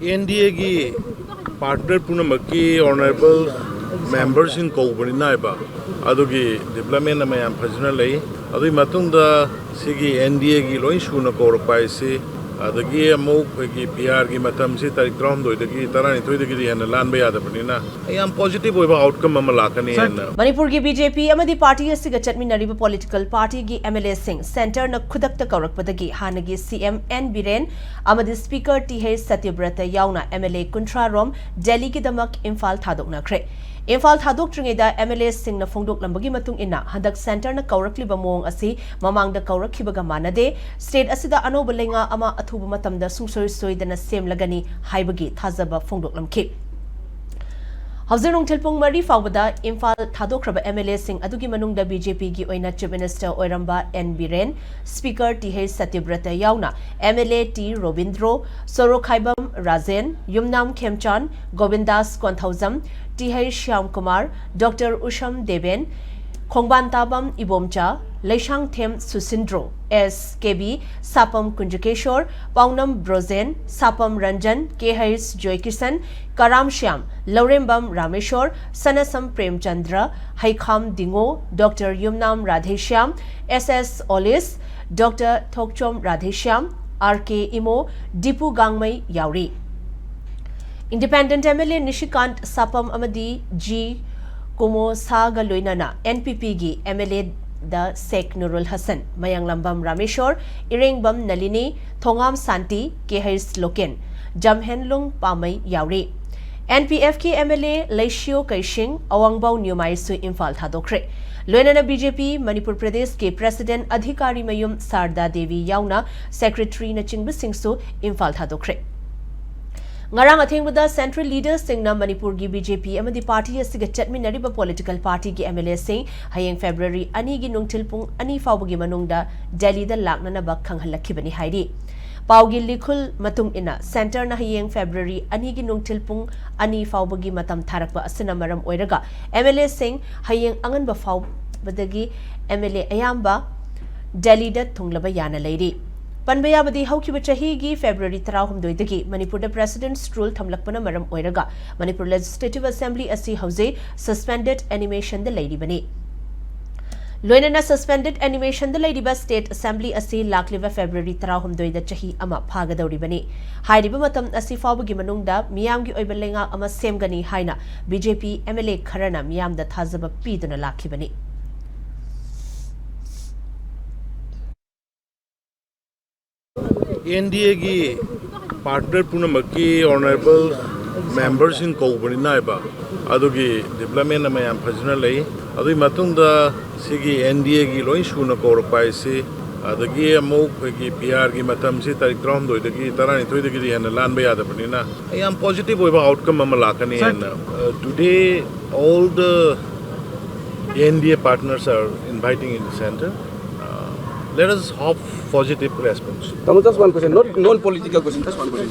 NDA की partner पुनमकी honorable members in Kobani naiba adugi development na mayam phajna lei adui matungda sigi NDA की loin shuna korok paisi adagi amuk ki PR की matam si tarik trom doi dagi tarani thoi dagi hena lan ba yada panina ayam positive oiba outcome ama lakani hena Manipur की BJP amadi party asiga chatminariba political party की MLA Singh center na khudakta kaurakpadagi hanagi CM N Biren amadi speaker TH Satyabrata yauna MLA Kuntra Rom Delhi ki damak Imphal thadoknakre Imphal thadoktringeda MLA Singh na phongdok lambagi matung ina handak center na kaurakliba mong asi mamangda kaurakhibaga manade state asida anoba lenga ama athuba matamda sungsoi soidana semlagani haibagi thazaba phongdok lamki Hauserong Telpong Mari Fawada Imphal Thadokraba MLA Singh adugi manungda BJP gi oina Chief Minister Oiramba N Biren Speaker TH Satyabrata yauna MLA T Robindro Sorokhaibam Razen Yumnam Khemchan Govindas Konthauzam TH Shyam Kumar Dr Usham Deben Khongban Tabam Ibomcha Leishang Them Susindro SKB Sapam Kunjukeshwar Paunam Brozen Sapam Ranjan KH Joykisan Karam Shyam Laurembam Rameshwar Sanasam Premchandra Haikham Dingo Dr Yumnam Radheshyam SS Olis Dr Thokchom Radheshyam RK Imo Dipu Gangmai Yauri Independent MLA Nishikant Sapam Amadi G Kumo Saga Loinana NPP gi MLA da Sheikh Nurul Hassan Mayang Lambam Rameshwar Irengbam Nalini Thongam Santi KH Loken Jamhenlung Pamai Yauri NPF ki MLA Leishio Kaishing Awangbau Nyumaisu Imphal Thadokre Loinana BJP Manipur Pradesh ke President Adhikari Mayum Sarda Devi Yauna Secretary na Chingbu Singsu Imphal Thadokre Ngarang athengbuda central leaders singna Manipur gi BJP amadi party asiga chatminariba political party gi MLA sing hayeng February ani gi nungthil pung ani fawbagi manungda Delhi da laknana ba khanghalakibani hairi Paugi likhul matung ina center na hayeng February ani gi nungthil pung ani fawbagi matam tharakba asina maram oiraga MLA sing hayeng angan ba fawbadagi MLA ayamba Delhi da thunglaba yana leiri Panbayabadi Haukiba Chahigi February 30 Manipur the President's rule Thamlakpana Maram Oiraga Manipur Legislative Assembly asi Hause suspended animation the lady bani Loinana suspended animation the lady bus State Assembly asi Lakliva February 30 the Chahi ama Phagadori bani Hairiba matam asi Fawbagi manungda Miyamgi Oibalenga ama Semgani Haina BJP MLA Kharana Miyam the Thazaba Piduna Lakibani NDA की partner पुनमकी honorable members in Kobani naiba adugi development na mayam phajna lei adui matungda sigi NDA की loin shuna korok paisi adagi amuk ki PR की matam si tarik trom doi dagi tarani thoi dagi hena lan ba yada panina ayam positive oiba outcome ama lakani hena today all the NDA partners are inviting in the center let us hope positive response. Just one question, not non-political question, just one question.